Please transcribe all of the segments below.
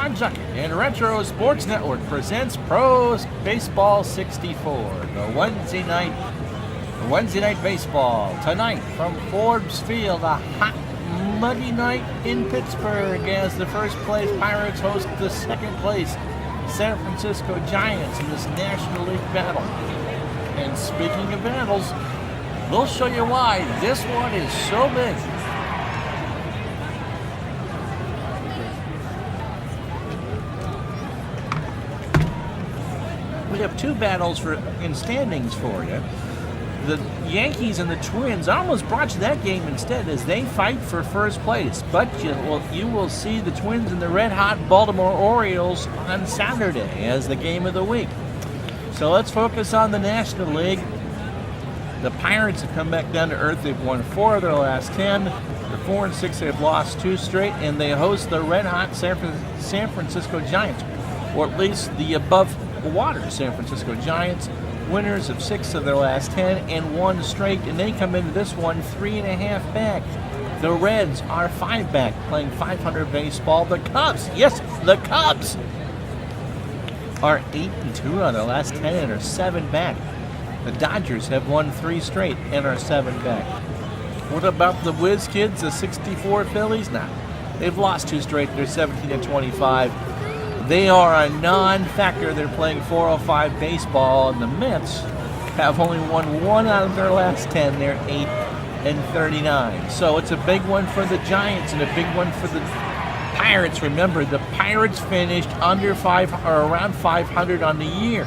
Ron Junkin and Retro Sports Network presents Pro Baseball 64, the Wednesday night baseball. Tonight from Forbes Field, a hot, muggy night in Pittsburgh as the first place Pirates host the second place San Francisco Giants in this National League battle. And speaking of battles, we'll show you why this one is so big. We have two battles in standings for you. The Yankees and the Twins. I almost brought you that game instead as they fight for first place. But you will see the Twins and the red-hot Baltimore Orioles on Saturday as the game of the week. So let's focus on the National League. The Pirates have come back down to earth. They've won 4 of their last 10. They're 4-6. They've lost 2 straight, and they host the red-hot San Francisco Giants, or at least the above-water San Francisco Giants, winners of 6 of their last 10 and 1 straight, and they come into this one 3.5 back. The Reds are 5 back, playing 500 baseball. The Cubs, yes, the Cubs are 8-2 on their last 10 and are 7 back. The Dodgers have won 3 straight and are 7 back. What about the Whiz Kids, the 64 Phillies? Nah, they've lost 2 straight. They're 17-25. They are a non-factor. They're playing 405 baseball, and the Mets have only won 1 out of their last 10. They're 8-39. So it's a big one for the Giants and a big one for the Pirates. Remember, the Pirates finished under 5 or around 500 on the year.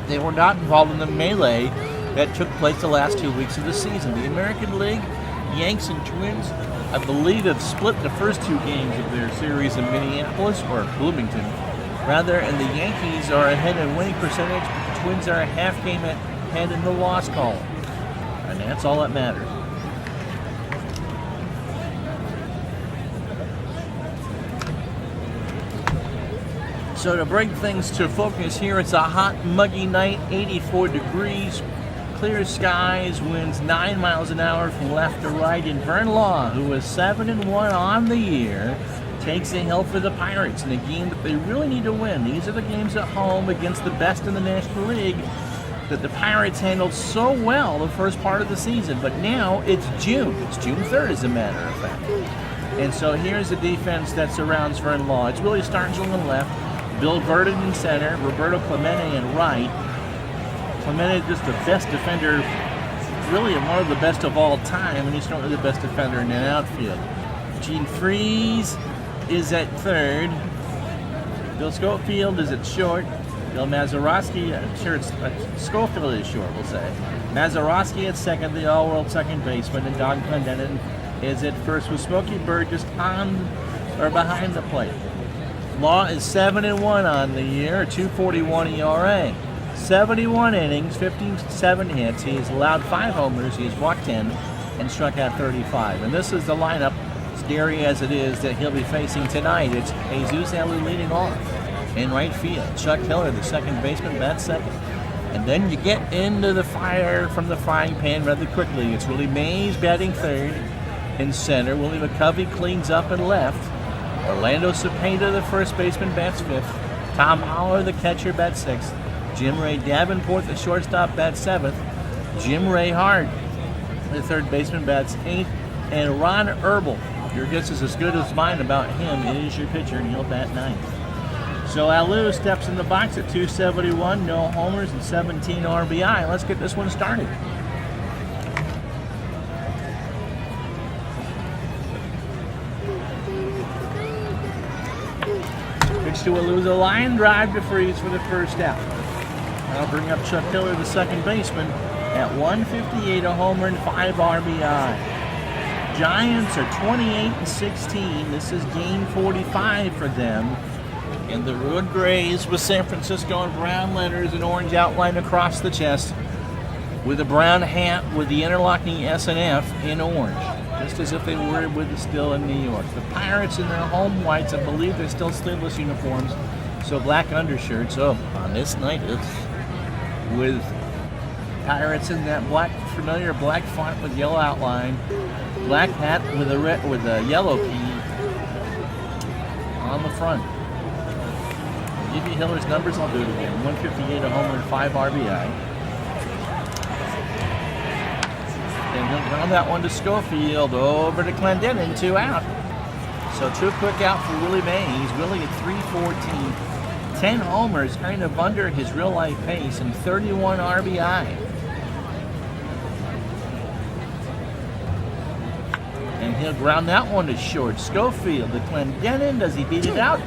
They were not involved in the melee that took place the last 2 weeks of the season. The American League, Yanks and Twins, I believe, have split the first 2 games of their series in Minneapolis, or Bloomington, rather, and the Yankees are ahead in winning percentage, but the Twins are a half game ahead in the loss column. And that's all that matters. So to bring things to focus here, it's a hot, muggy night, 84 degrees. Clear skies, winds 9 miles an hour from left to right, and Vern Law, who is 7-1 on the year, takes the hill for the Pirates in a game that they really need to win. These are the games at home against the best in the National League that the Pirates handled so well the first part of the season. But now it's June. It's June 3rd, as a matter of fact. And so here's the defense that surrounds Vern Law. It's really Stargell on the left, Bill Verdon in center, Roberto Clemente in right. Clemente is just the best defender, really one of the best of all time, and he's certainly the best defender in the outfield. Gene Freeze is at third. Bill Schofield is at short. Bill Mazeroski, Schofield is short, we'll say. Mazeroski at second, the all-world second baseman, and Don Clendenin is at first with Smokey Bird just on or behind the plate. Law is 7-1 on the year, 2.41 ERA. 71 innings, 57 hits. He has allowed 5 homers. He has walked 10 and struck out 35. And this is the lineup, scary as it is, that he'll be facing tonight. It's Jesus Alou leading off in right field. Chuck Hiller, the second baseman, bats second. And then you get into the fire from the frying pan rather quickly. It's Willie Mays batting third in center. Willie McCovey cleans up and left. Orlando Cepeda, the first baseman, bats fifth. Tom Holler, the catcher, bats sixth. Jim Ray Davenport, the shortstop, bats 7th. Jim Ray Hart, the third baseman, bats 8th. And Ron Herbel, your guess is as good as mine about him. It is your pitcher, and he'll bat 9th. So Alou steps in the box at 271, no homers and 17 RBI. Let's get this one started. Pitch to Alou's a line drive to Freeze for the first out. I'll bring up Chuck Hiller, the second baseman, at 158, a homer and 5 RBI. Giants are 28-16. This is game 45 for them. And the Road Grays with San Francisco in brown letters and orange outline across the chest, with a brown hat with the interlocking S and F in orange, just as if they were still in New York. The Pirates in their home whites, I believe they're still sleeveless uniforms, so black undershirts. So on this night, it's with Pirates in that familiar black font with yellow outline, black hat with a yellow key on the front. Give you Hiller's numbers, I'll do it again. 158, a homer, and 5 RBI. And he'll ground that one to Schofield, over to Clendenin, 2 out. So 2 quick out for Willie Mays. Willie at 314. 10 homers, kind of under his real life pace, and 31 RBI. And he'll ground that one to short. Schofield to Clendenin. Does he beat it out?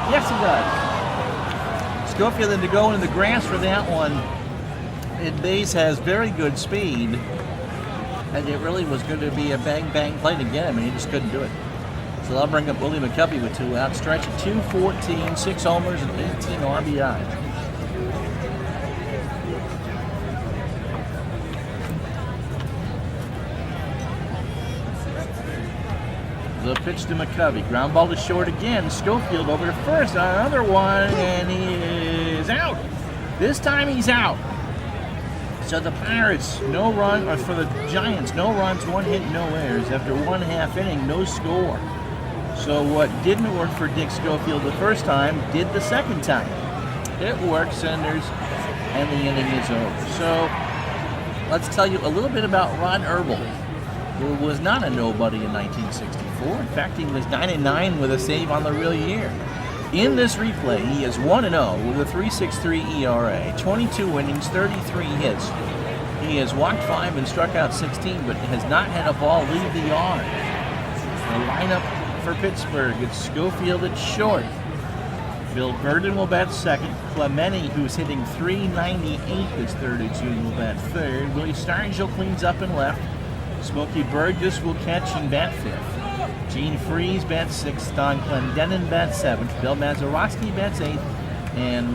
Yes, he does. Schofield then to go into the grass for that one. And Mays has very good speed. And it really was going to be a bang-bang play to get him, and he just couldn't do it. So I'll bring up Willie McCovey with 2 outs. Stretch at 214, 6 homers, and 18 RBI. The pitch to McCovey. Ground ball to short again. Schofield over to first. Another one, and he is out. This time he's out. So the Pirates, no run, or for the Giants, no runs, 1 hit, no errors. After 1/2 inning, no score. So what didn't work for Dick Schofield the first time did the second time. It worked, Senders, and the inning is over. So let's tell you a little bit about Ron Herbel, who was not a nobody in 1964. In fact, he was 9-9 with a save on the real year. In this replay, he is 1-0 with a 3.63 ERA, 22 innings, 33 hits. He has walked 5 and struck out 16, but has not had a ball leave the yard. The lineup for Pittsburgh, it's Schofield at short. Bill Burden will bat second. Clemente, who's hitting .398 this 32, will bat third. Willie Stargell cleans up and left. Smokey Burgess will catch and bat fifth. Gene Freeze bats sixth. Don Clendenin bats seventh. Bill Mazeroski bats eighth. And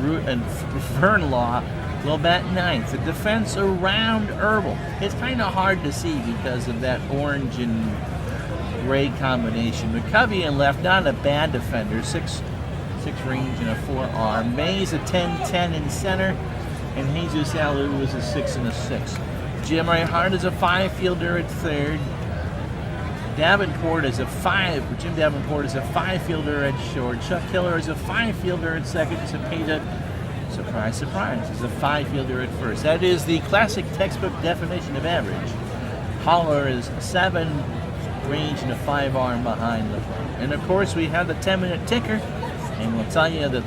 Vern Law will bat ninth. The defense around Herbel. It's kind of hard to see because of that orange and gray combination. McCovey in left, not a bad defender. 6 range and a 4 Mays a 10-10 in center. And Jesus Alou is a 6 and a 6. Jim Reinhardt is a 5 fielder at third. Davenport is a 5. Jim Davenport is a 5 fielder at short. Chuck Hiller is a 5 fielder at second. Cepeda, surprise, surprise, is a 5 fielder at first. That is the classic textbook definition of average. Holler is 7 range and a 5 arm behind the plate. And of course, we have the 10-minute ticker, and we'll tell you that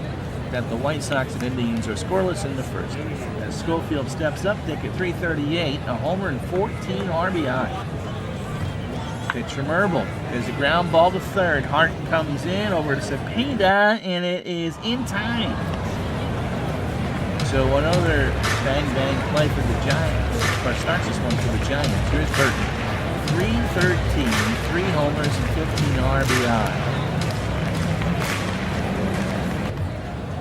the White Sox and Indians are scoreless in the first. As Schofield steps up, Dick at 338, a homer and 14 RBI. Pitch from Herbel. There's a ground ball to third. Hart comes in over to Cepeda, and it is in time. So another bang-bang play for the Giants. Or starts this one for the Giants. Here's Burton. 313, 3 homers and 15 RBI.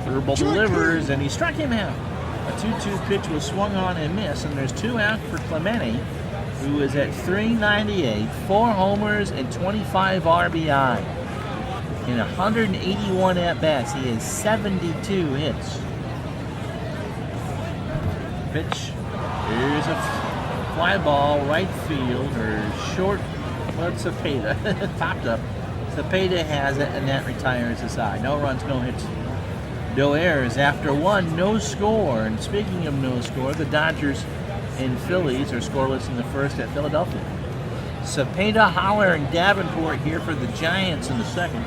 Herbel delivers, and he struck him out. A 2-2 pitch was swung on and missed, and there's 2 out for Clemente, who is at 398, 4 homers and 25 RBI. In 181 at-bats, he has 72 hits. Pitch. Here's a fly ball, right field, or short. Well, it's Cepeda. Popped up. Cepeda has it, and that retires the side. No runs, no hits, no errors. After 1, no score. And speaking of no score, the Dodgers and Phillies are scoreless in the first at Philadelphia. Cepeda, Holler, and Davenport here for the Giants in the second.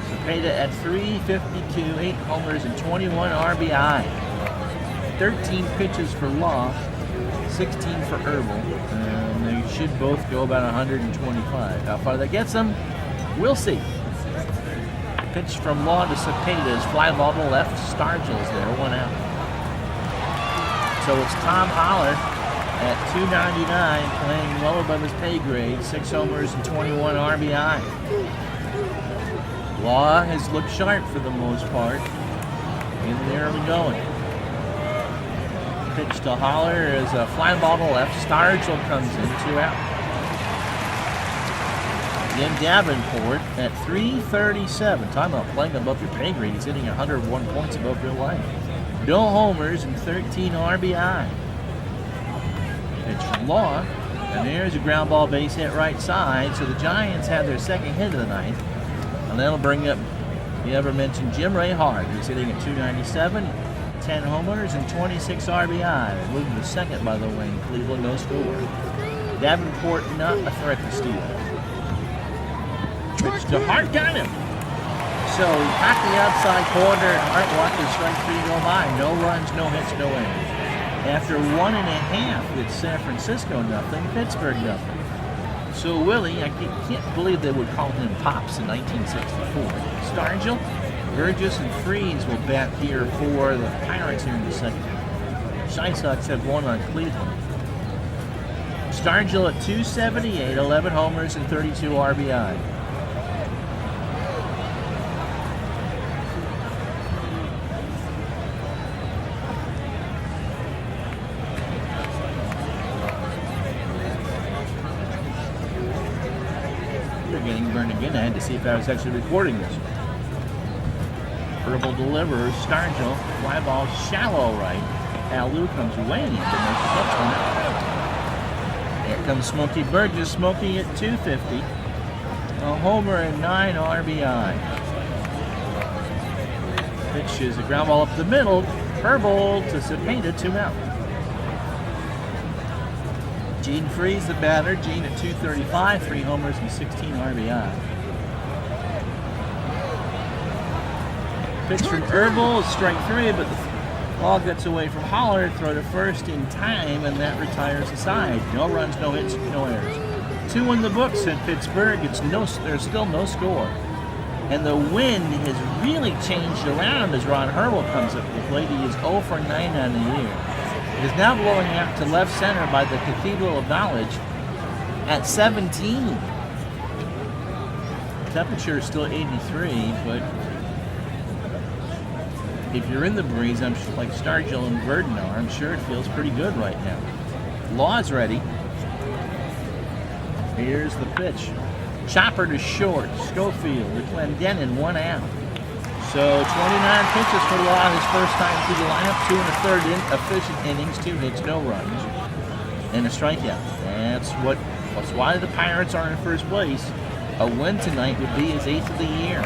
Cepeda at 352, 8 homers and 21 RBI. 13 pitches for Law, 16 for Herbel, and they should both go about 125. How far that gets them, we'll see. Pitch from Law to Cepeda is fly ball to left. Stargell's there, 1 out. So it's Tom Holler at 299, playing well above his pay grade, 6 homers and 21 RBI. Law has looked sharp for the most part in the early going. Pitch to Holler is a fly ball to left. Stargell comes in, 2 out. Then Davenport at 337. Talking about playing above your pay grade. He's hitting 101 points above real life. No homers and 13 RBI. Pitch from Law. And there's a ground ball base hit right side. So the Giants have their second hit of the night. And that'll bring up You ever mentioned Jim Ray Hart, who's hitting at 297, 10 homers and 26 RBI. Moving to second, by the way, in Cleveland, no score. Davenport not a threat to steal. Pitch to Hart, got him. So he packed the outside corner, and Hart watches strike three go by. No runs, no hits, no errors. After 1.5, it's San Francisco nothing, Pittsburgh nothing. So Willie, I can't believe they would call him Pops in 1964. Stargell, Burgess, and Freeze will bat here for the Pirates here in the second. Shy Sox have won on Cleveland. Stargell at 278, 11 homers and 32 RBI. Getting burned again. I had to see if I was actually recording this. Herbal delivers. Stargell. Fly ball shallow right. Alou comes way in to make the catch on that. Here comes Smokey Burgess. Smokey at 250. A homer and 9 RBI. Pitch is a ground ball up the middle. Herbal to Cepeda, 2 out. Gene Freeze, the batter. Gene at 235, 3 homers and 16 RBI. Pitch from Herbal, strike 3, but the ball gets away from Holler. Throw to first in time, and that retires the side. No runs, no hits, no errors. 2 in the books at Pittsburgh. There's still no score. And the wind has really changed around as Ron Herbal comes up to the plate. He is 0 for 9 on the year. It is now blowing out to left center by the Cathedral of Knowledge at 17. Temperature is still 83, but if you're in the breeze, I'm like Stargell and Verdon are, I'm sure it feels pretty good right now. Law's ready. Here's the pitch. Chopper to short. Schofield to Clendenin, 1 out. So 29 pitches for Law, his first time through the lineup, 2 1/3 efficient innings, 2 hits, no runs, and a strikeout. That's why the Pirates are in first place. A win tonight would be his 8th of the year.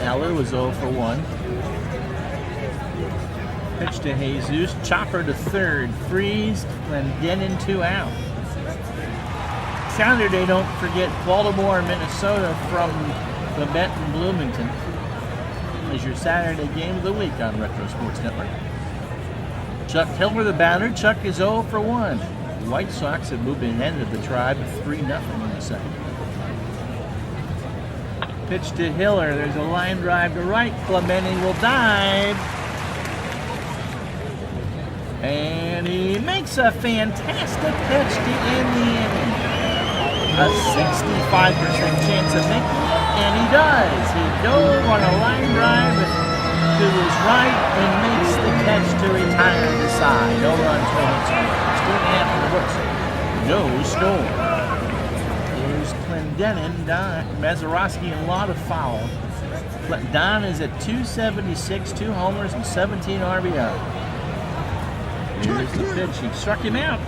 Alou was 0 for 1. Pitch to Jesus, Chopper to third, Freeze, Clendenin, 2 out. Saturday, don't forget Baltimore and Minnesota from the Benton Bloomington. Is your Saturday game of the week on Retro Sports Network. Chuck Hiller, the batter. Chuck is 0 for 1. The White Sox have moved ahead of the Tribe 3-0 in the second. Pitch to Hiller. There's a line drive to right. Clemente will dive. And he makes a fantastic pitch to end the inning. A 65% chance of making it, and he does. He dove on a line drive to his right and makes the catch to retire the side. No runs, no hits, no runs. 2.5 in the books. No score. Here's Clendenin, Mazeroski, and Law to foul. Don is at 276, 2 homers and 17 RBI. Here's the pitch. He struck him out.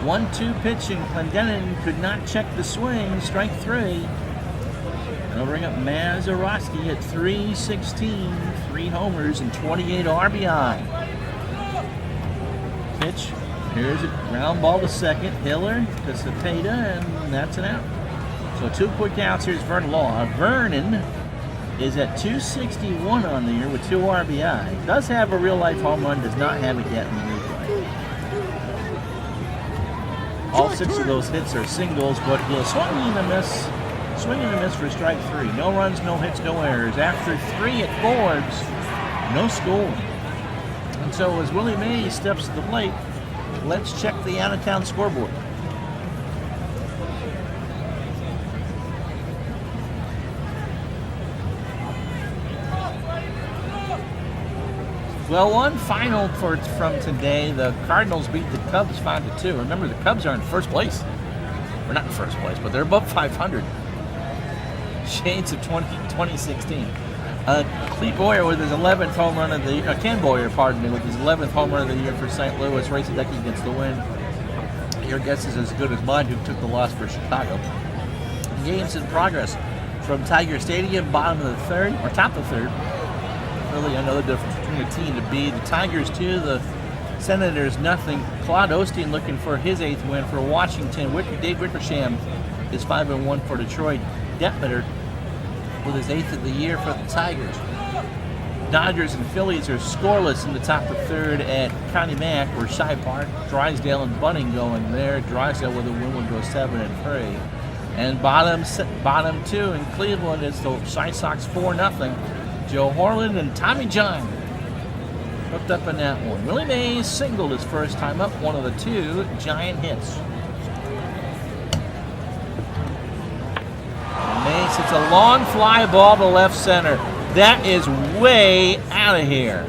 1-2 pitching. Clendenin could not check the swing. Strike 3. They'll bring up Mazeroski at 316, 3 homers and 28 RBI. Pitch. Here's a ground ball to second. Hiller to Cepeda, and that's an out. So 2 quick outs. Here's Vernon Law. Vernon is at 261 on the year with 2 RBI. Does have a real-life home run. Does not have it yet in the league. All 6 of those hits are singles, but he'll swing and a miss for strike 3. No runs, no hits, no errors. After 3 at Forbes, no score. And so as Willie Mays steps to the plate, let's check the out-of-town scoreboard. Well, one final from today. The Cardinals beat the Cubs 5-2. Remember, the Cubs are in first place. We're not in first place, but they're above 500. Shades of 2016. Clete Boyer with his 11th home run of the year. Ken Boyer, pardon me, with his 11th home run of the year for St. Louis. Racing Decky gets the win. Your guess is as good as mine, who took the loss for Chicago. Games in progress. from Tiger Stadium, bottom of the third, or top of the third. Really another difference between the T and the B. The Tigers 2, the Senators nothing. Claude Osteen looking for his 8th win for Washington. Dave Wickersham is 5-1 for Detroit. Detmeter with his 8th of the year for the Tigers. Dodgers and Phillies are scoreless in the top of the third at Connie Mack, or Shy Park. Drysdale and Bunning going there. Drysdale with a win would go 7-3. And bottom 2 in Cleveland is the White Sox 4-0. Joe Horland and Tommy John hooked up in that one. Willie Mays singled his first time up, one of the 2 Giant hits. And Mays hits a long fly ball to left center. That is way out of here.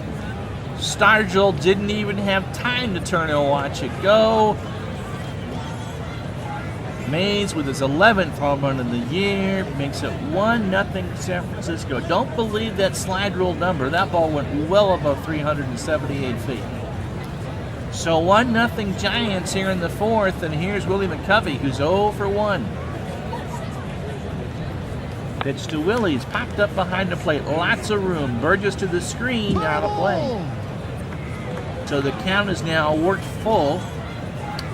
Stargell didn't even have time to turn and watch it go. Mays with his 11th home run of the year makes it 1-0 San Francisco. Don't believe that slide rule number. That ball went well above 378 feet. So 1-0 Giants here in the 4th, and here's Willie McCovey, who's 0 for 1. Pitch to Willie's, popped up behind the plate, lots of room. Burgess to the screen, out of play. So the count is now worked full.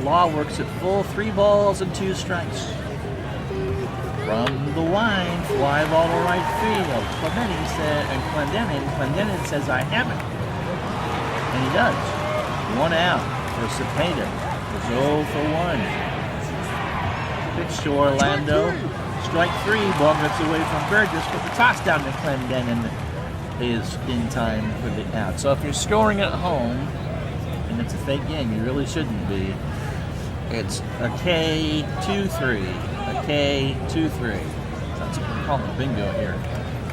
Law works at full, 3 balls and 2 strikes. From the line, fly ball to right field. Clemente said, and Clendenin says, I haven't. And he does. 1 out for Cepeda. It's 0 for 1. Pitch to Orlando. Strike 3, ball gets away from Burgess, but the toss down to Clendenin is in time for the out. So if you're scoring at home, and it's a fake game, you really shouldn't be. It's a K-2-3. A K-2-3. That's what we call it bingo here.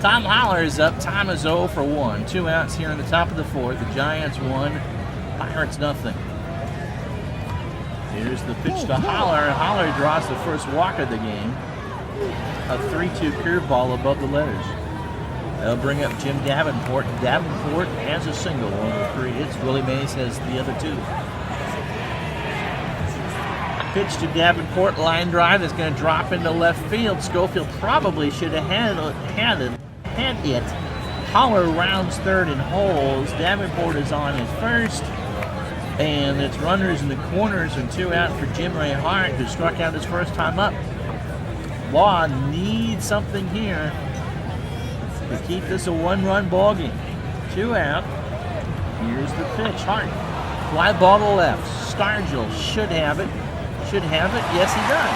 Tom Holler is up. Tom is 0 for 1. 2 outs here in the top of the 4th. The Giants 1. Pirates nothing. Here's the pitch to Holler. Holler draws the first walk of the game. A 3-2 curveball above the letters. They'll bring up Jim Davenport. Davenport has a single, 1 of the 3 hits. Willie Mays has the other 2. Pitch to Davenport, line drive that's going to drop into left field. Schofield probably should have had it. Holler rounds third and holds. Davenport is on his first. And it's runners in the corners and 2 out for Jim Ray Hart, who struck out his first time up. Law needs something here to keep this a 1-run ball game. 2 out. Here's the pitch. Hart. Fly ball to left. Stargell should have it. Yes, he does.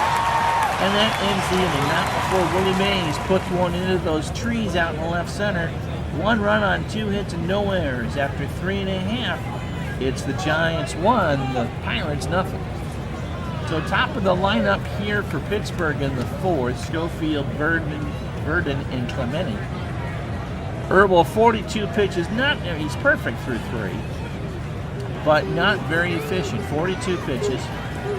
And that ends the inning. Not before Willie Mays puts one into those trees out in the left center. 1 run on 2 hits and no errors. After 3.5, it's the Giants 1, the Pirates nothing. So top of the lineup here for Pittsburgh in the 4th, Schofield, Verdon, and Clemente. Herbal, 42 pitches, he's perfect through 3, but not very efficient. 42 pitches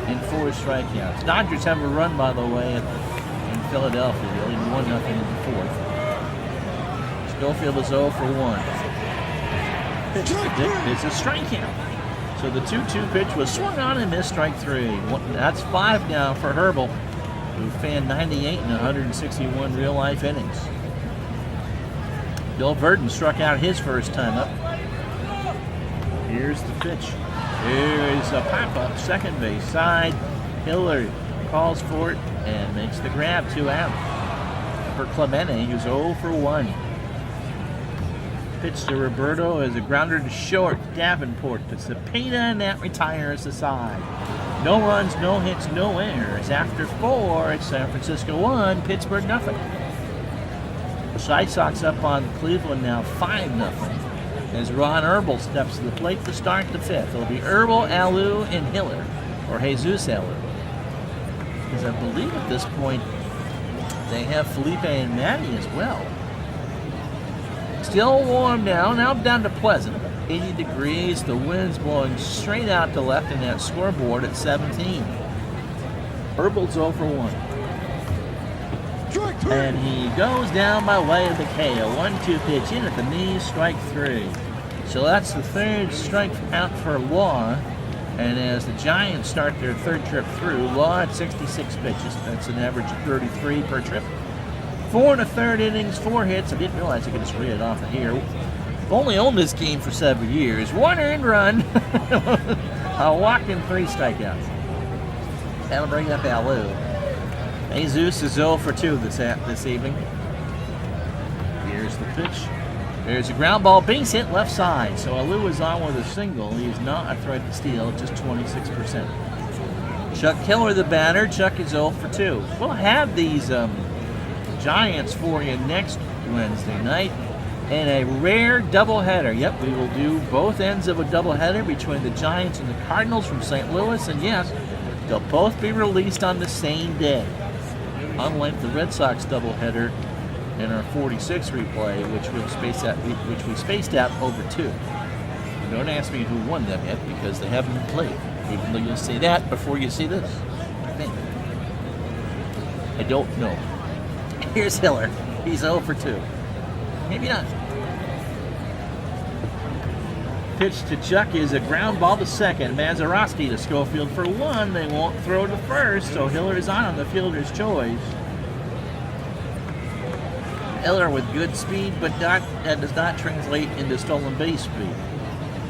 and 4 strikeouts. Dodgers have a run, by the way, in Philadelphia. They lead 1-0 in the 4th. Schofield is 0 for 1. Pitch is a strikeout. So the 2-2 pitch was swung on and missed, strike 3. That's 5 now for Herbal, who fanned 98 in 161 real-life innings. Bill Verdon struck out his first time up. Here's the pitch. Here's a pop-up, second base side. Hiller calls for it and makes the grab. 2 out for Clemente, who's 0 for 1. Pitch to Roberto as a grounder to short. Davenport puts the Cepeda, and that retires the side. No runs, no hits, no errors. After 4, it's San Francisco 1, Pittsburgh nothing. The White Sox up on Cleveland now 5-0. As Ron Herbal steps to the plate to start the 5th. It'll be Herbal, Alou, and Hiller, or Jesus Alou. Because I believe at this point they have Felipe and Matty as well. Still warm now down to pleasant. 80 degrees, the wind's blowing straight out to left in that scoreboard at 17. Herbal's 0 for 1. And he goes down by way of the K. A 1-2 pitch in at the knees, strike 3. So that's the 3rd strike out for Law. And as the Giants start their 3rd trip through, Law at 66 pitches. That's an average of 33 per trip. 4 1/3 innings, 4 hits. I didn't realize I could just read it off of here. Only owned this game for 7 years. 1 earned run, a walk and 3 strikeouts. That'll bring up Alou. Jesus is 0 for 2 this evening. Here's the pitch. There's a ground ball, base hit left side. So Alou is on with a single. He's not a threat to steal, just 26%. Chuck Killer, the batter. Chuck is 0 for 2. We'll have these Giants for you next Wednesday night in a rare doubleheader. Yep, we will do both ends of a doubleheader between the Giants and the Cardinals from St. Louis. And yes, they'll both be released on the same day. Unlike the Red Sox doubleheader in our 46 replay, which we spaced out over 2. Don't ask me who won them yet because they haven't been played. Even though you'll see that before you see this. I think. I don't know. Here's Hiller. He's 0 for 2. Maybe not. Pitch to Chuck is a ground ball to second. Mazeroski to Schofield for 1. They won't throw to first, so Hiller is on the fielder's choice. Hiller with good speed, but that does not translate into stolen base speed.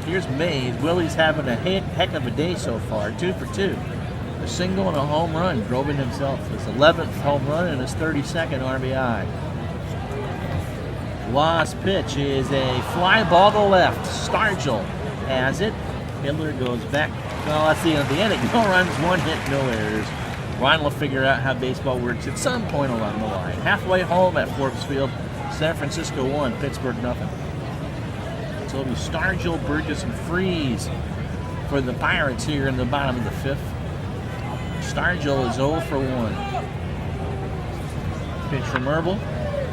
Here's Mays. Willie's having a heck of a day so far. 2 for 2. A single and a home run. Drove in himself. His 11th home run and his 32nd RBI. Lost pitch is a fly ball to left. Stargell has it. Hitler goes back. Well, let's see. At the end, no runs, 1 hit, no errors. Ryan will figure out how baseball works at some point along the line. Halfway home at Forbes Field. San Francisco 1, Pittsburgh nothing. So it'll be Stargell, Burgess, and Freeze for the Pirates here in the bottom of the 5th. Stargell is 0 for 1. Pitch from Herbal.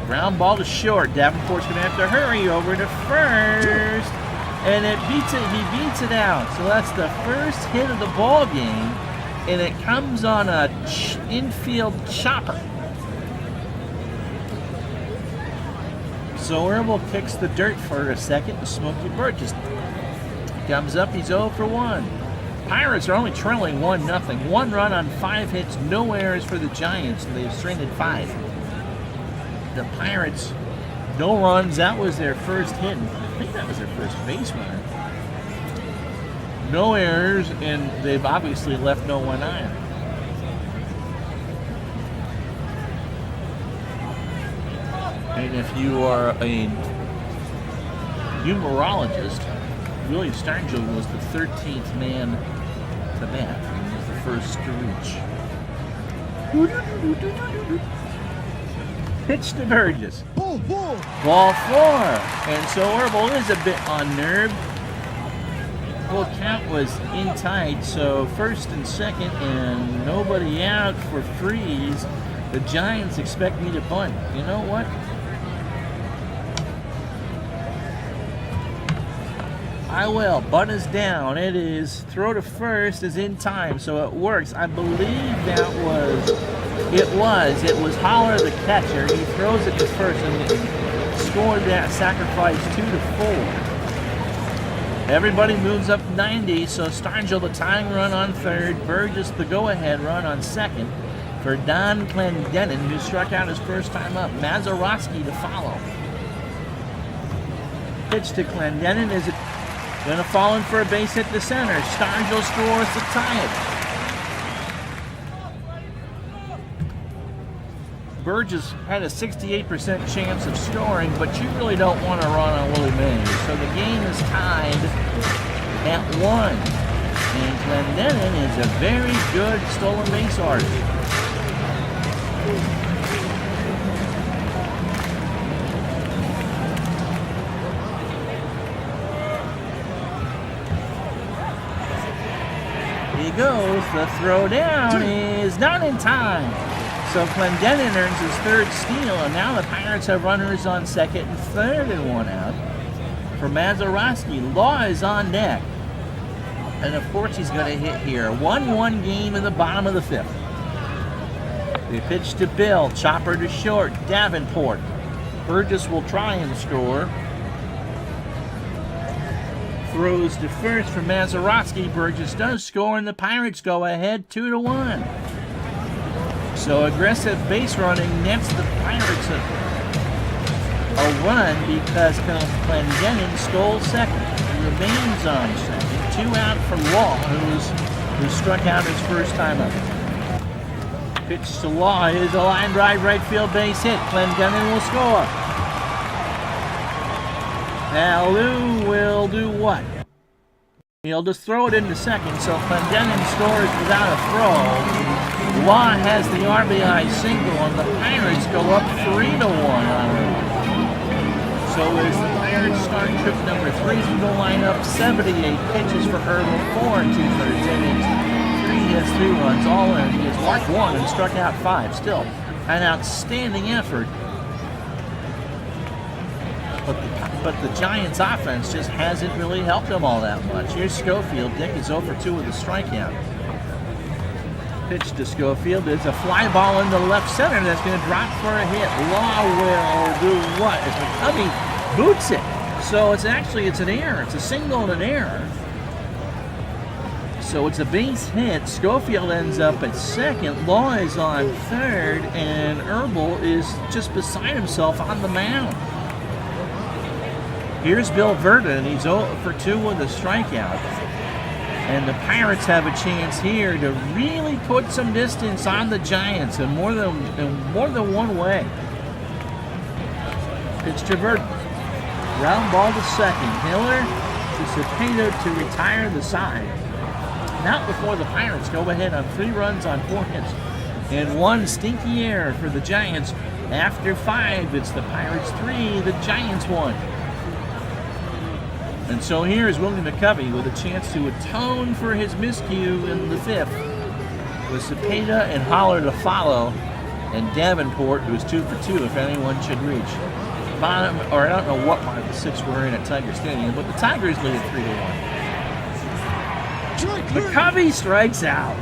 Ground ball to short. Davenport's going to have to hurry over to first. And he beats it out. So that's the first hit of the ball game. And it comes on a infield chopper. So Herbal kicks the dirt for a second. And Smokey Burgess comes up. He's 0 for 1. Pirates are only trailing 1-0. 1 run on 5 hits. No errors for the Giants. They've stranded 5. The Pirates, no runs. That was their first hit. I think that was their first base runner. No errors, and they've obviously left no one on. And if you are a numerologist, Willie Stargell was the 13th man to bat. He was the first to reach. Pitch to Burgess. Ball 4. And so Herbal is a bit unnerved. Full count was in tight, so first and second, and nobody out for Freeze. The Giants expect me to bunt. You know what? I will. Bunt is down. It is throw to first is in time, so it works. I believe that was. It was Holler the catcher. He throws it to first and scored that sacrifice 2-4. Everybody moves up 90, so Stargell the tying run on third, Burgess the go-ahead run on second for Don Clendenin, who struck out his first time up. Mazeroski to follow. Pitch to Clendenin is going to fall in for a base hit to center. Stargell scores to tie it. Burgess had a 68% chance of scoring, but you really don't want to run on Willie Mays. So the game is tied at 1. And Clendenin is a very good stolen base artist. He goes. The throw down is not in time. So Clendenin earns his 3rd steal, and now the Pirates have runners on second and third and 1 out. For Mazeroski, Law is on deck. And of course he's going to hit here. 1-1 game in the bottom of the 5th. They pitch to Bill, chopper to short, Davenport. Burgess will try and score. Throws to first for Mazeroski. Burgess does score, and the Pirates go ahead 2-1. So aggressive base running nets the Pirates a run because Clendenin stole second. He remains on second. 2 out for Law, who struck out his first time up. Pitch to Law is a line drive right field base hit. Clendenin will score. Now Lou will do what? He'll just throw it into second, so Clendenin scores without a throw. Law has the RBI single, and the Pirates go up 3-1 on it. So as the Pirates start trip number 3, he will line up 78 pitches for Herbal, 4 2/3 innings, 3 hits, 3 runs, all in. He has walked 1 and struck out 5. Still an outstanding effort. But the Giants' offense just hasn't really helped them all that much. Here's Schofield. Dick is 0 for 2 with a strikeout. Pitch to Schofield is a fly ball in the left center that's going to drop for a hit. Law will do what? As McCovey boots it. So it's an error. It's a single and an error. So it's a base hit. Schofield ends up at second. Law is on third, and Herbal is just beside himself on the mound. Here's Bill Verdon. He's 0 for 2 with a strikeout. And the Pirates have a chance here to really put some distance on the Giants in more than one way. Pitch to Verdon. Ground ball to second. Hiller to Cepeda to retire the side. Not before the Pirates go ahead on 3 runs on 4 hits. And 1 stinky error for the Giants. After 5, it's the Pirates 3, the Giants 1. And so here is William McCovey with a chance to atone for his miscue in the 5th, with Cepeda and Holler to follow, and Davenport, who's 2 for 2 if anyone should reach. I don't know what part of the 6th we're in at Tiger Stadium, but the Tigers lead 3-1. McCovey strikes out.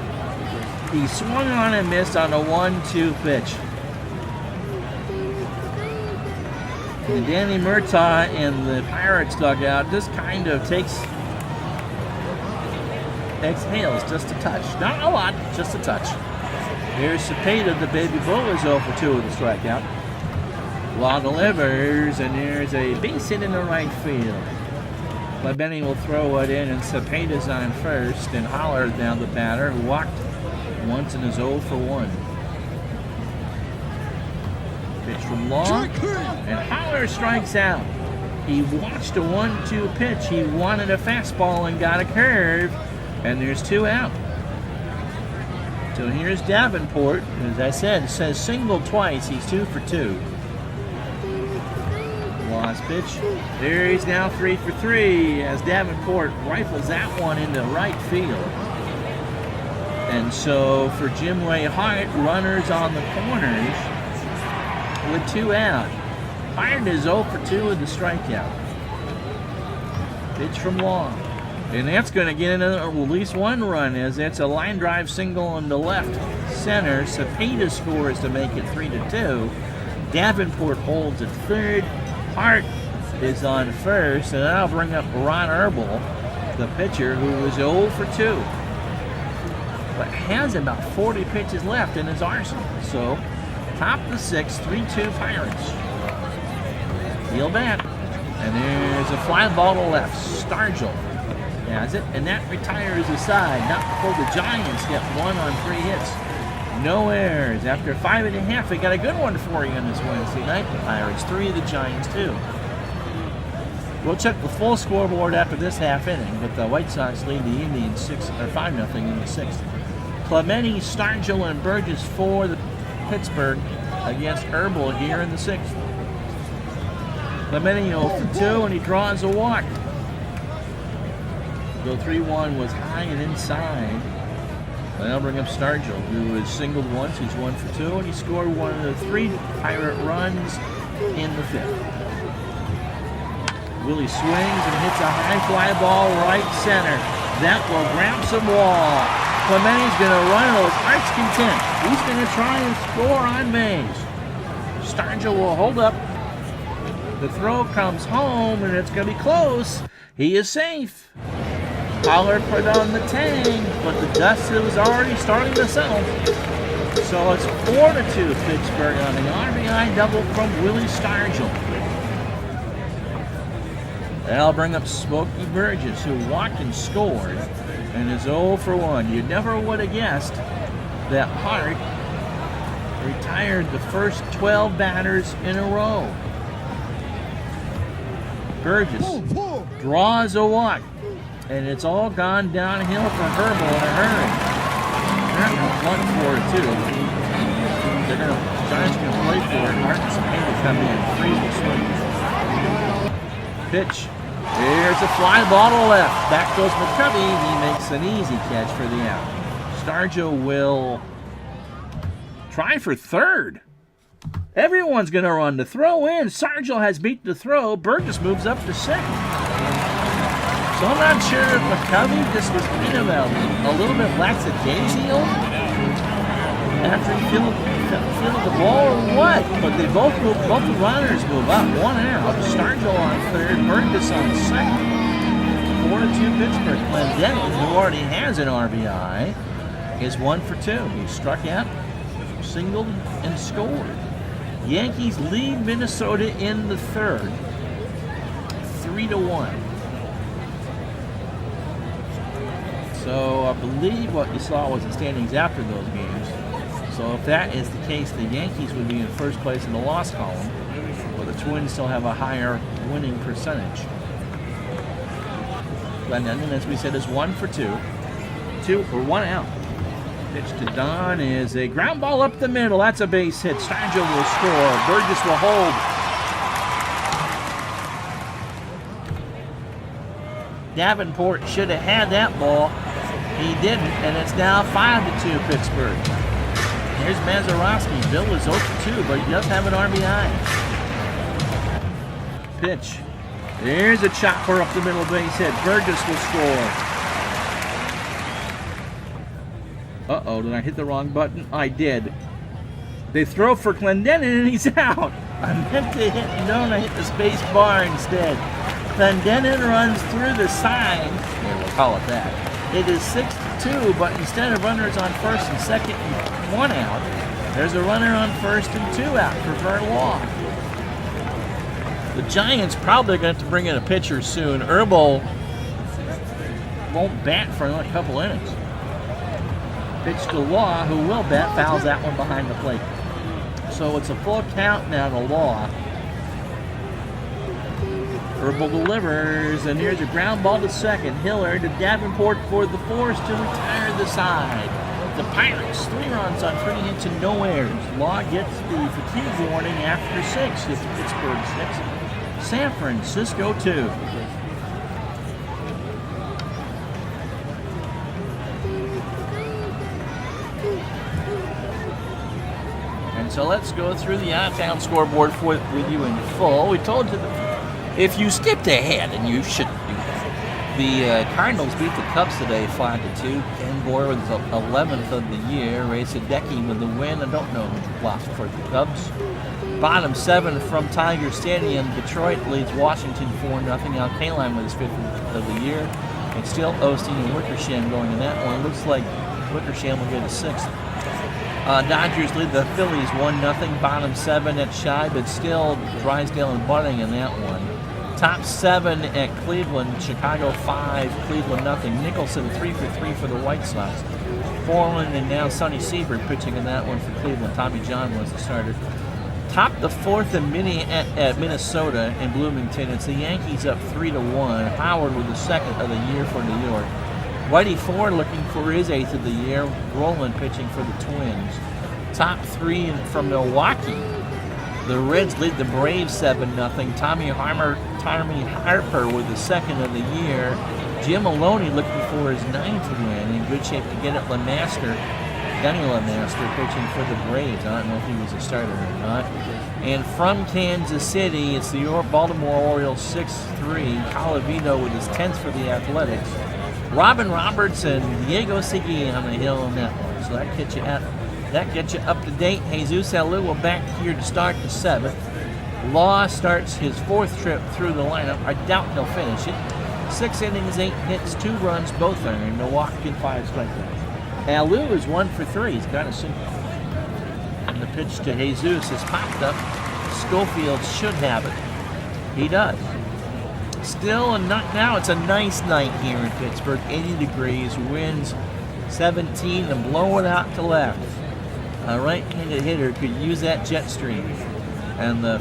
He swung on and missed on a 1-2 pitch. And Danny Murtaugh in the Pirates dugout just kind of exhales just a touch. Not a lot, just a touch. Here's Cepeda, the baby bull, is 0 for 2 with a strikeout. Law delivers, and there's a base hit in the right field. Clendenin will throw it in, and Cepeda's on first, and Holler now the batter, who walked once and is 0 for 1. Pitch from Law, and Holler strikes out. He watched a 1-2 pitch. He wanted a fastball and got a curve, and there's 2 out. So here's Davenport. As I said, it says single twice. He's 2 for 2. Law's pitch. There he's now 3 for 3 as Davenport rifles that one into right field. And so for Jim Ray Hart, runners on the corners with 2 out. Hart is 0 for 2 with the strikeout. Pitch from Long. And that's going to get in at least 1 run, as it's a line drive single on the left center. Cepeda scores to make it 3-2. Davenport holds at third. Hart is on first, and that'll bring up Ron Herbal, the pitcher, who was 0 for 2. But has about 40 pitches left in his arsenal. So, top of the 6th, 3-2 Pirates. Deal bat. And there's a fly ball to left. Stargell has it, and that retires the side. Not before the Giants get 1 on 3 hits. No errors. After 5.5, we got a good one for you on this Wednesday night. The Pirates 3, the Giants 2. We'll check the full scoreboard after this half inning, but the White Sox lead the Indians 5-0 in the 6th. Clemente, Stargell, and Burgess for the Pittsburgh against Herbal here in the 6th. Clemente 0 for 2, and he draws a walk. The 3-1 was high and inside. That'll bring up Stargell, who has singled once. He's 1 for 2, and he scored one of the 3 Pirate runs in the 5th. Willie swings and hits a high fly ball right center. That will grab some wall. Clemente's going to run to his heart's content. He's going to try and score on base. Stargell will hold up. The throw comes home, and it's going to be close. He is safe. Holler put on the tag, but the dust was already starting to settle. So it's 4-2 Pittsburgh on the RBI double from Willie Stargell. That'll bring up Smokey Burgess, who walked and scored, and is 0 for 1. You never would have guessed that Hart retired the first 12 batters in a row. Burgess draws a walk, and it's all gone downhill for Herbal in a hurry. They're going to 1-4-2. Giants going to play for it. Hart and Cepeda come in, freeze the swing. Pitch. Here's a fly ball to left. Back goes McCovey. He makes an easy catch for the out. Stargell will try for third. Everyone's going to run the throw in. Stargell has beat the throw. Burgess moves up to second. So I'm not sure if McCovey just was kind of a little bit lackadaisical after he fielded the ball or what. But they both the runners move up. 1 out. Stargell on third. Burgess on second. 4-2 Pittsburgh. Clendenin, who already has an RBI, is 1 for 2. He struck out, singled, and scored. Yankees lead Minnesota in the third, 3-1. So I believe what you saw was the standings after those games. So if that is the case, the Yankees would be in first place in the loss column, but the Twins still have a higher winning percentage. Clendenin, as we said, is 1 for 2. 1 out. Pitch to Don is a ground ball up the middle. That's a base hit. Stargell will score. Burgess will hold. Davenport should have had that ball. He didn't, and it's now 5-2 Pittsburgh. Here's Mazeroski. Bill is 0 for 2, but he does have an RBI. Pitch. There's a chopper up the middle base hit. Burgess will score. Uh-oh, did I hit the wrong button? I did. They throw for Clendenin and he's out. I meant to hit, I hit the space bar instead. Clendenin runs through the sign. Yeah, we'll call it that. It is 6-2, but instead of runners on first and second and 1 out, there's a runner on first and 2 out for Vern Law. The Giants probably going to have to bring in a pitcher soon. Herbal won't bat for another couple innings. Pitch to Law, who will bat, fouls that one behind the plate. So it's a full count now to Law. Herbal delivers, and here's a ground ball to second. Hiller to Davenport for the force to retire the side. The Pirates, 3 runs on 3 hits and no errors. Law gets the fatigue warning after 6. It's Pittsburgh 6, San Francisco 2. So let's go through the out-of-town scoreboard with you in full. We told you that if you skipped ahead, and you shouldn't do that, the Cardinals beat the Cubs today 5-2. Ken Boyer with the 11th of the year. Ray Sadecki with the win. I don't know who lost for the Cubs. Bottom 7 from Tiger Stadium. Detroit leads Washington 4-0. Al Kaline with his 5th of the year. And still Osteen and Wickersham going in that one. Looks like Wickersham will get a 6th. Dodgers lead the Phillies 1-0. Bottom 7 at Shy, but still Drysdale and Bunting in that one. Top 7 at Cleveland. Chicago 5, Cleveland 0. Nicholson 3 for 3 for the White Sox. Forlin and now Sonny Seaver pitching in that one for Cleveland. Tommy John was the starter. Top the 4th and mini at Minnesota in Bloomington. It's the Yankees up 3-1. Howard with the 2nd of the year for New York. Whitey Ford looking for his 8th of the year. Roland pitching for the Twins. Top 3 from Milwaukee. The Reds lead the Braves 7-0. Tommy Harper with the 2nd of the year. Jim Maloney looking for his 9th win. In good shape to get it. Gunny LeMaster pitching for the Braves. I don't know if he was a starter or not. And from Kansas City, it's the Baltimore Orioles 6-3. Colavito with his 10th for the Athletics. Robin Roberts and Diego Segui on the hill on that one. So that gets you up to date. Jesus Alou back here to start the 7th. Law starts his 4th trip through the lineup. I doubt he'll finish it. 6 innings, 8 hits, 2 runs, both earned. Milwaukee 5 strikeouts. Alou is 1 for 3. He's got a single. pitch to Jesus is popped up. Schofield should have it. He does. Still, now it's a nice night here in Pittsburgh. 80 degrees, winds 17 and blow it out to left. A right-handed hitter could use that jet stream, and the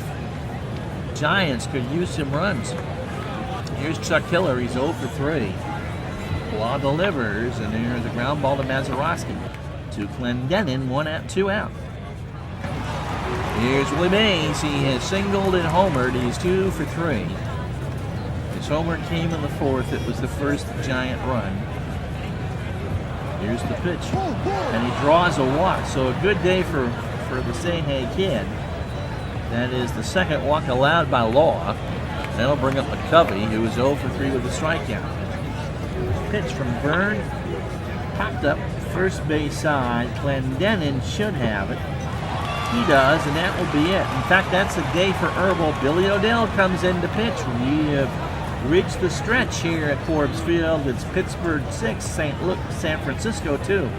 Giants could use some runs. Here's Chuck Hiller. He's 0 for 3. Law delivers, and there's a ground ball to Mazeroski. To Clendenin, 1 out, 2 out. Here's Willie Mays. He has singled and homered. He's 2 for 3. His homer came in the 4th. It was the first Giant run. Here's the pitch, and he draws a walk. So a good day for the Say Hey Kid. That is the second walk allowed by Law. That'll bring up McCovey, who is 0 for 3 with a strikeout. Pitch from Byrne, popped up first base side. Clendenin should have it. He does, and that will be it. In fact, that's a day for Herbal. Billy O'Dell comes in to pitch. We have reached the stretch here at Forbes Field. It's Pittsburgh 6, San Francisco 2.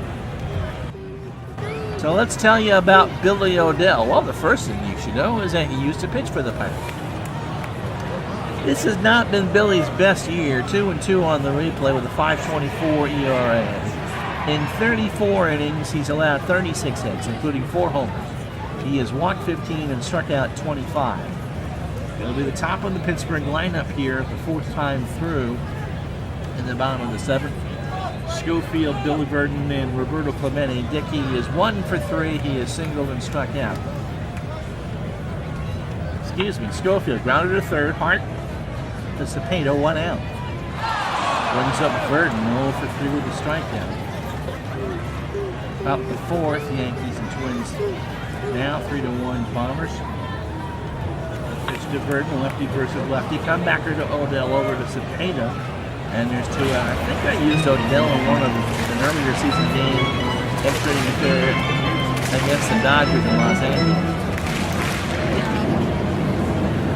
So let's tell you about Billy O'Dell. Well, the first thing you should know is that he used to pitch for the Pirates. This has not been Billy's best year. 2-2 on the replay with a 5.24 ERA. In 34 innings, he's allowed 36 hits, including 4 homers. He has walked 15 and struck out 25. He'll be the top of the Pittsburgh lineup here the 4th time through in the bottom of the 7th. Schofield, Billy Burden, and Roberto Clemente. Dickey is 1 for 3. He is singled and struck out. Schofield grounded to third. Hart to Cepeda, 1 out. Brings up Burden, 0 for 3 with a strikeout. About the 4th, Yankees and Twins now 3-1 Bombers. Pitch to Burden, lefty versus lefty. Comebacker to Odell over to Cepeda. And there's 2 out. I think I used Odell in one of an earlier season game, demonstrating a third against the Dodgers in Los Angeles.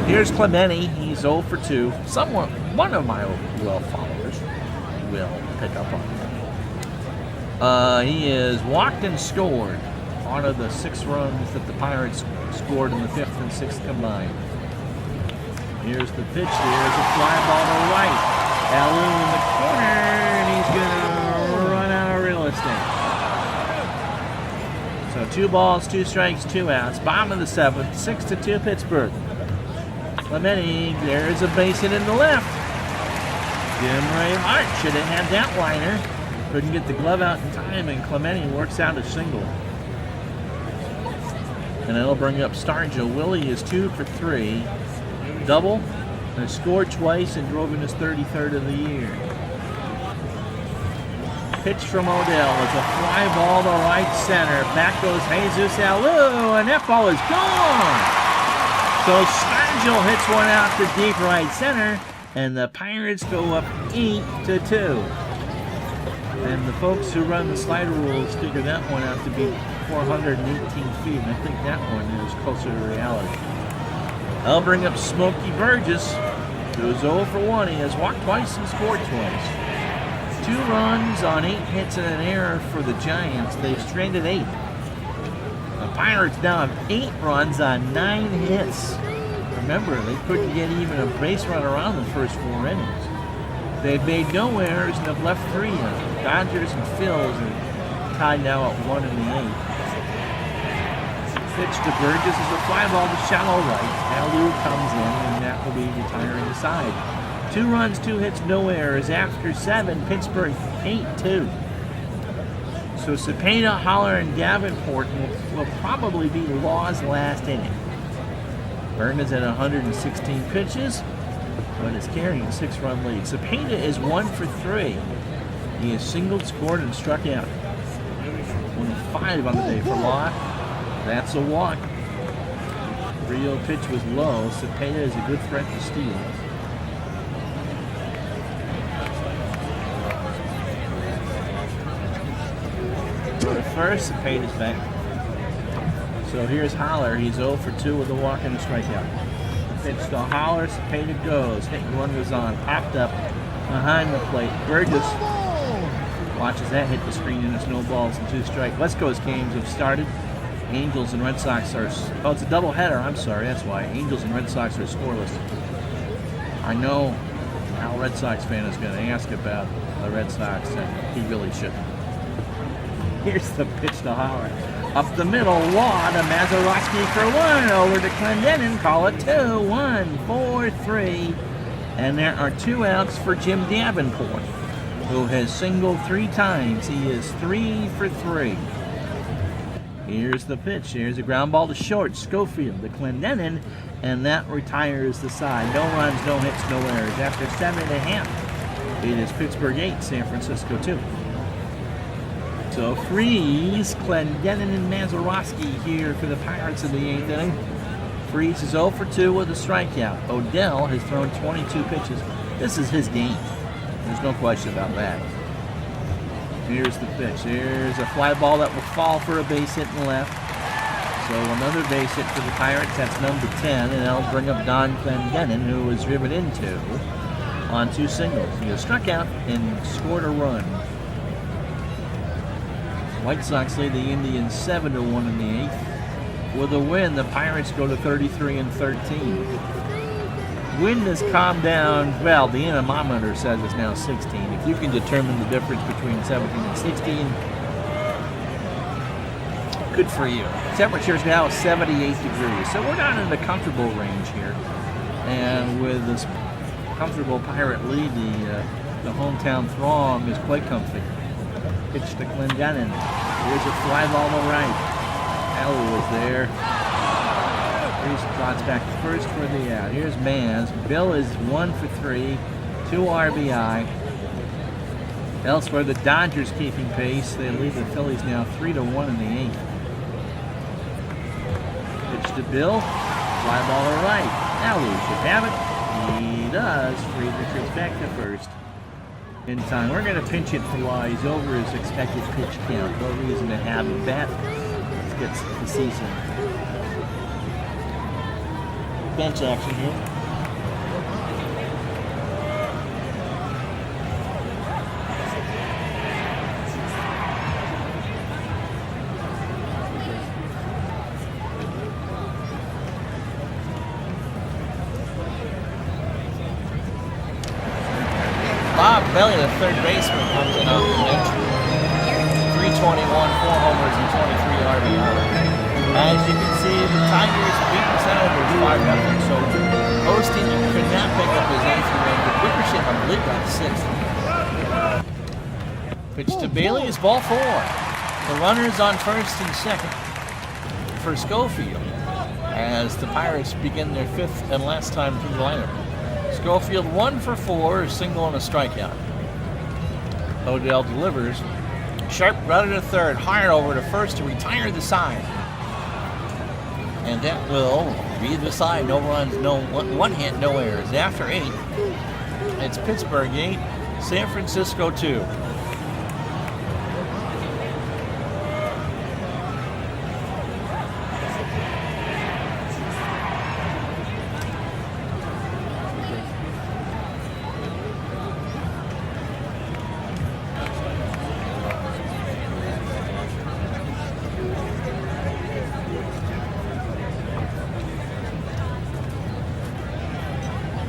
Here's Clemente. He's 0 for 2. One of my OL followers will pick up on that. He is walked and scored on of the 6 runs that the Pirates scored in the 5th and 6th combined. Here's the pitch. There's a fly ball to right. Alou in the corner, and he's going to run out of real estate. So 2 balls, 2 strikes, 2 outs. Bottom of the 7th, 6-2 Pittsburgh. Clemente, there's a base hit in the left. Jim Ray Hart should have had that liner. Couldn't get the glove out in time, and Clemente works out a single. And it'll bring up Stargell. Willie is 2 for 3. Double. And scored twice and drove in his 33rd of the year. Pitch from Odell. It's a fly ball to right center. Back goes Jesus Alou, and that ball is gone. So Stargell hits one out to deep right center, and the Pirates go up 8-2. And the folks who run the slider rules figure that one out to be 418 feet, and I think that one is closer to reality. I'll bring up Smokey Burgess, who's 0 for 1. He has walked twice and scored twice. 2 runs on 8 hits and an error for the Giants. They've stranded 8. The Pirates now have 8 runs on 9 hits. Remember, they couldn't get even a base run around the first 4 innings. They've made no errors and have left 3 in. Dodgers and Phils are tied now at 1 in the 8th. Pitch to Burgess is a fly ball to shallow right. Alou comes in, and that will be retiring the side. 2 runs, 2 hits, no errors. After 7, Pittsburgh 8-2. So Cepeda, Holler, and Davenport will probably be Law's last inning. Byrne is at 116 pitches, but is carrying a 6-run lead. Cepeda is 1 for 3. He has singled, scored, and struck out. Only 5 on the day for Law. That's a walk. Rio pitch was low. Cepeda is a good threat to steal. Go to first. Cepeda's back. So here's Holler. He's 0 for 2 with a walk and a strikeout. Pitch to Holler. Cepeda goes. Hit and run was on. Popped up behind the plate. Burgess watches that hit the screen, and it's no balls and 2 strikes. West Coast games have started. Angels and Red Sox are, oh, it's a doubleheader, I'm sorry, that's why. Angels and Red Sox are scoreless. I know Al Red Sox fan is going to ask about the Red Sox, and he really shouldn't. Here's the pitch to Howard. Up the middle, Law to Mazeroski for one, over to Clendenin, call it 2-1, 4-3. And there are 2 outs for Jim Davenport, who has singled 3 times. He is 3 for 3. Here's the pitch. Here's a ground ball to short. Schofield to Clendenin, and that retires the side. No runs, no hits, no errors. After 7.5, it is Pittsburgh 8, San Francisco 2. So Freeze, Clendenin, and Mazeroski here for the Pirates in the 8th inning. Freeze is 0 for 2 with a strikeout. Odell has thrown 22 pitches. This is his game. There's no question about that. Here's the pitch. Here's a fly ball that will fall for a base hit in left. So another base hit for the Pirates. That's number 10, and that'll bring up Don Clendenin, who was driven into on 2 singles. He has struck out and scored a run. White Sox lead the Indians 7-1 in the 8th. With a win, the Pirates go to 33-13. Wind has calmed down. Well, the anemometer says it's now 16. If you can determine the difference between 17 and 16, good for you. Temperature is now 78 degrees, so we're not in the comfortable range here. And with this comfortable Pirate lead, the hometown throng is quite comfy. Pitch to Clendenin. Here's a fly ball to right. Ellie was there. Here's trots back to first for the out. Here's Mans. Bill is 1 for 3, 2 RBI. Elsewhere, the Dodgers keeping pace. They lead the Phillies now 3-1 in the 8th. Pitch to Bill. Fly ball to right. Ellie should have it. He does. Friedrich is back to first. In time. We're going to pinch it for Law. He's over his expected pitch count. No reason to have him bat. Let's get the season. Bench action here. Bob Belly, the third baseman, comes in off the bench. 321, 4 homers, and 23 RBI. As you can see, the Tigers beat the Senators 5-0. So Osteen could not pick up his 8th win, but Wickersham, I believe, got 6th. Pitch to Bailey is ball 4. The runners on first and second for Schofield as the Pirates begin their 5th and last time through the lineup. Schofield 1 for 4, a single and a strikeout. Odell delivers. Sharp grounded to third, Hart over to first to retire the side. And that will be the side. No runs, no one hit, no errors. After 8, it's Pittsburgh 8, San Francisco 2.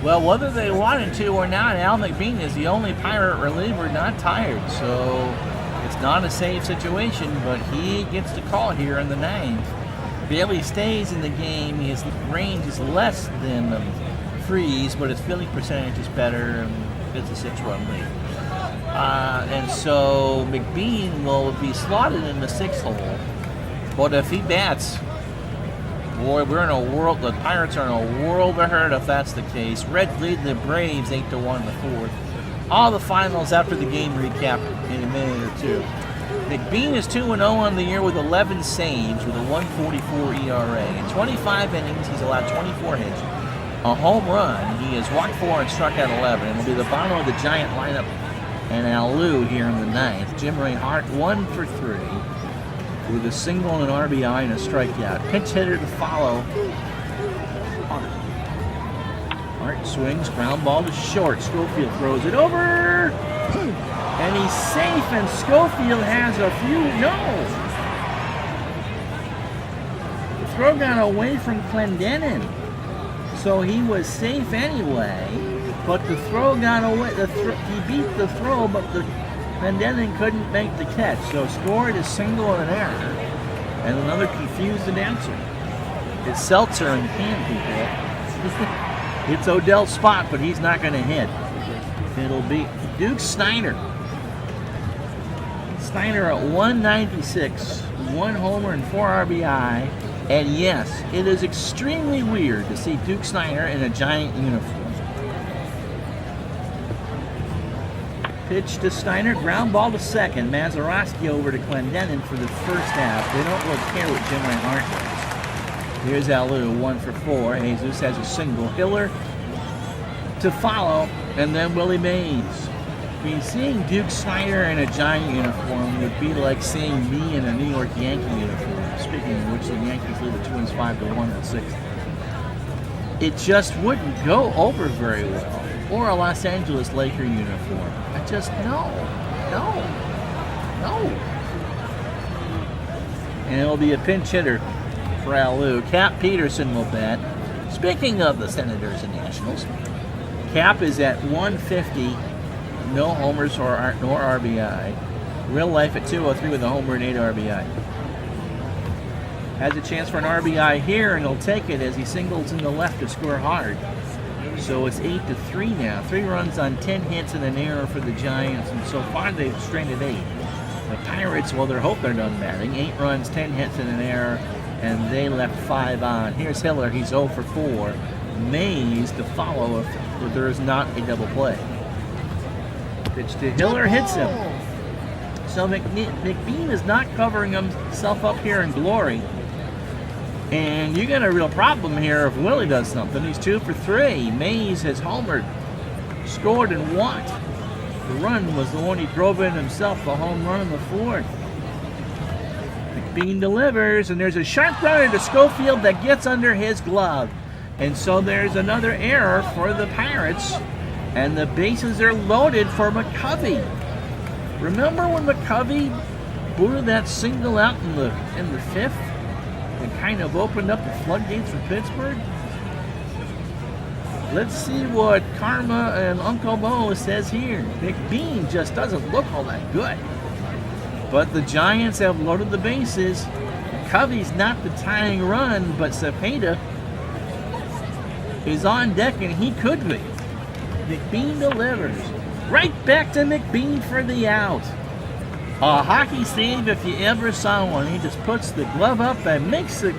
Well, whether they wanted to or not, Al McBean is the only Pirate reliever not tired, so it's not a safe situation, but he gets the call here in the 9th. Bailey stays in the game. His range is less than Freeze, but his fielding percentage is better, and it's a 6-run lead. And so McBean will be slotted in the 6th hole, but if he bats, boy, we're in a world. The Pirates are in a world of hurt if that's the case. Reds lead the Braves 8-1 in the 4th. All the finals after the game recap in a minute or two. McBean is 2-0 on the year with 11 saves with a 1.44 ERA. In 25 innings, he's allowed 24 hits, a home run. He has walked 4 and struck out 11. It'll be the bottom of the Giant lineup and Al Lou here in the 9th. Jim Ray Hart 1 for 3. With a single and an RBI and a strikeout. Pinch hitter to follow. Hart swings, ground ball to short. Schofield throws it over. And he's safe, and Schofield has a few. No! throw got away from Clendenin, so he was safe anyway. But the throw got away. He beat the throw, but Clendenin couldn't make the catch. So scored a single and an error, and another confused announcer. It's Seltzer and can people. It's Odell's spot, but he's not going to hit. It'll be Duke Snyder. Snyder at 196, 1 homer and 4 RBI. And yes, it is extremely weird to see Duke Snyder in a Giant uniform. Pitch to Snyder, ground ball to second. Mazeroski over to Clendenin for the first half. They don't really care what Jim Hart does. Here's Alou, 1 for 4. Jesus has a single. Hiller to follow, and then Willie Mays. I mean, seeing Duke Snyder in a Giant uniform would be like seeing me in a New York Yankee uniform. Speaking of which, the Yankees lead the Twins 5-1 in the 6th. It just wouldn't go over very well. Or a Los Angeles Laker uniform. I just, no. And it'll be a pinch hitter for Alou. Cap Peterson will bat. Speaking of the Senators and Nationals, Cap is at 150, no homers nor RBI. Real life at 203 with a homer and 8 RBI. Has a chance for an RBI here, and he'll take it as he singles in the left to score hard. So it's 8-3 now. 3 runs on 10 hits and an error for the Giants, and so far they've stranded 8. The Pirates, well, they're hoping they're done batting. 8 runs, 10 hits and an error, and they left 5 on. Here's Hiller. He's 0 for 4. Mays to follow if there is not a double play. Pitch to Hiller, hits him. So McBean is not covering himself up here in glory. And you got a real problem here if Willie does something. He's 2 for 3. Mays has homered, scored, and what? The run was the one he drove in himself, the home run in the 4th. McBean delivers, and there's a sharp runner to Schofield that gets under his glove. And so there's another error for the Pirates, and the bases are loaded for McCovey. Remember when McCovey booted that single out in the 5th? And kind of opened up the floodgates for Pittsburgh? Let's see what Karma and Uncle Mo says here. McBean just doesn't look all that good. But the Giants have loaded the bases. McCovey's not the tying run, but Cepeda is on deck, and he could be. McBean delivers. Right back to McBean for the out. A hockey save if you ever saw one. He just puts the glove up and makes the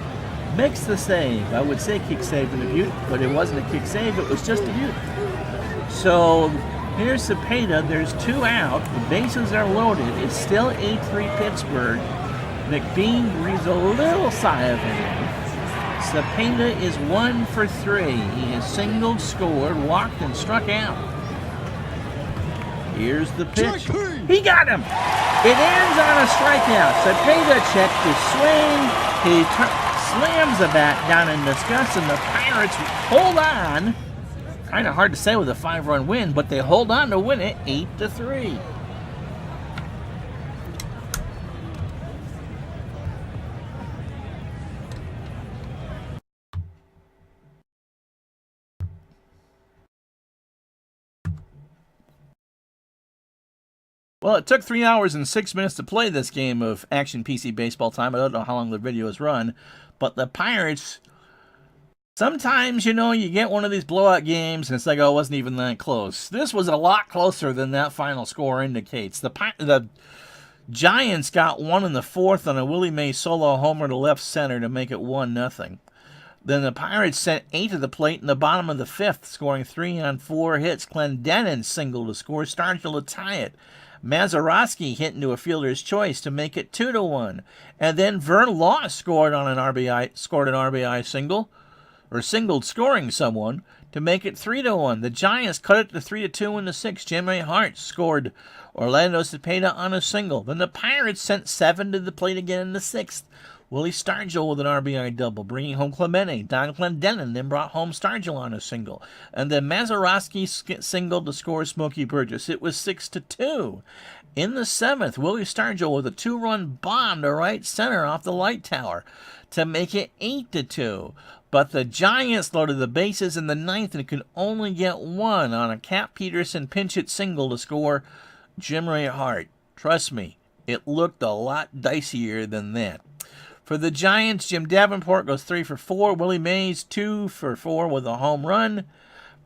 save. I would say kick save in the Butte, but it wasn't a kick save. It was just a Butte. So here's Cepeda. There's 2 out. The bases are loaded. It's still 8-3 Pittsburgh. McBean breathes a little sigh of relief. Cepeda is 1 for 3. He has singled, scored, walked, and struck out. Here's the pitch. He got him! It ends on a strikeout. Cepeda checked his swing. He slams the bat down in disgust, and the Pirates hold on. Kind of hard to say with a 5-run win, but they hold on to win it 8-3. Well, it took 3 hours and 6 minutes to play this game of Action PC Baseball Time. I don't know how long the video is run, but the Pirates, sometimes, you get one of these blowout games, and it's like, oh, it wasn't even that close. This was a lot closer than that final score indicates. The Giants got 1 in the 4th on a Willie Mays solo homer to left center to make it 1-0. Then the Pirates sent 8 to the plate in the bottom of the 5th, scoring 3 on 4 hits. Clendenin singled to score, Stargell to tie it. Mazeroski hit into a fielder's choice to make it 2-1. And then Vern Law scored an RBI single, or singled scoring someone, to make it 3-1. The Giants cut it to 3-2 in the 6th. Jimmy Hart scored Orlando Cepeda on a single. Then the Pirates sent 7 to the plate again in the 6th. Willie Stargell with an RBI double, bringing home Clemente. Don Clendenin then brought home Stargell on a single. And then Mazeroski singled to score Smokey Burgess. It was 6-2. In the 7th, Willie Stargell with a 2-run bomb to right center off the light tower to make it 8-2. But the Giants loaded the bases in the ninth and could only get one on a Cap Peterson pinch hit single to score Jim Ray Hart. Trust me, it looked a lot dicier than that. For the Giants, Jim Davenport goes 3 for 4. Willie Mays 2 for 4 with a home run.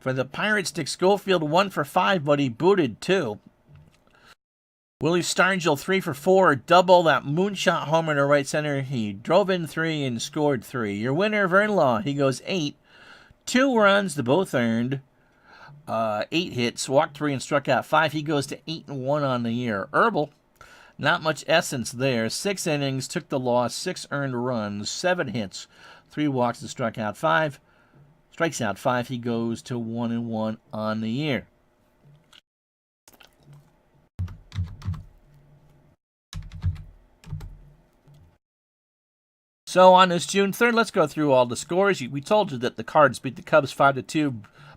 For the Pirates, Dick Schofield 1 for 5, but he booted 2. Willie Stargell 3 for 4, double that moonshot homer to right center. He drove in 3 and scored 3. Your winner, Vern Law, he goes 8. 2 runs to both earned. 8 hits, walked 3 and struck out 5. He goes to 8-1 on the year. Herbal, not much essence there. 6 innings, took the loss, 6 earned runs, 7 hits, 3 walks and struck out 5. Strikes out 5. He goes to 1-1 on the year. So on this June 3rd, let's go through all the scores. We told you that the Cards beat the Cubs 5-2.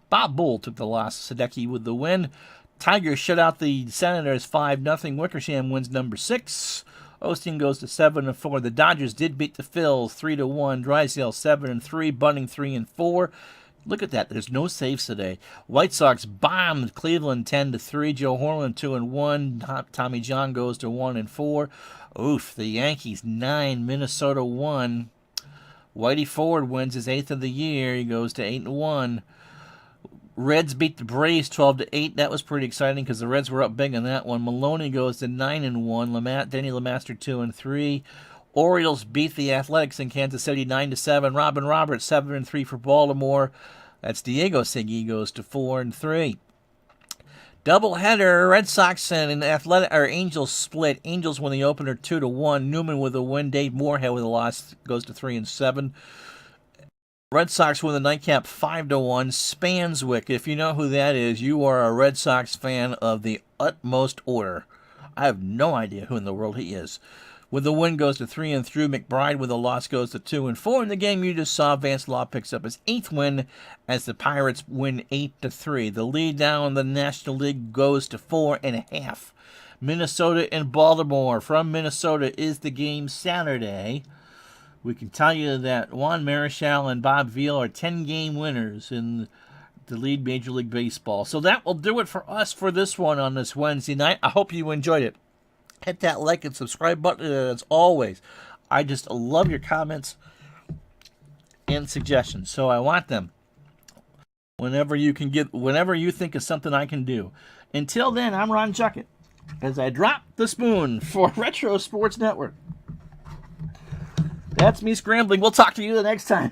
Bob Bull took the loss. Sadecki with the win. Tigers shut out the Senators 5-0. Wickersham wins number 6. Osteen goes to 7-4. The Dodgers did beat the Phils 3-1. Drysdale 7-3. Bunning 3-4. Look at that. There's no saves today. White Sox bombed Cleveland 10-3. Joe Horland 2-1. Tommy John goes to 1-4. Oof. The Yankees 9. Minnesota 1. Whitey Ford wins his 8th of the year. He goes to 8-1. Reds beat the Braves 12-8. That was pretty exciting because the Reds were up big on that one. Maloney goes to 9-1. Denny LeMaster 2-3. Orioles beat the Athletics in Kansas City 9-7. Robin Roberts 7-3 for Baltimore. That's Diego Segui goes to 4-3. Doubleheader, Red Sox and Angels split. Angels win the opener 2-1. Newman with a win. Dave Moorhead with a loss goes to 3-7. Red Sox win the nightcap 5-1. Spanswick, if you know who that is, you are a Red Sox fan of the utmost order. I have no idea who in the world he is. With the win goes to 3-3. McBride with a loss goes to 2-4. In the game you just saw, Vance Law picks up his 8th win as the Pirates win 8-3. The lead now in the National League goes to 4.5. Minnesota and Baltimore. From Minnesota is the game Saturday. We can tell you that Juan Marichal and Bob Veal are 10-game winners in the lead Major League Baseball. So that will do it for us for this one on this Wednesday night. I hope you enjoyed it. Hit that like and subscribe button. As always, I just love your comments and suggestions. So I want them whenever you think of something I can do. Until then, I'm Ron Chuckett as I drop the spoon for Retro Sports Network. That's me scrambling. We'll talk to you the next time.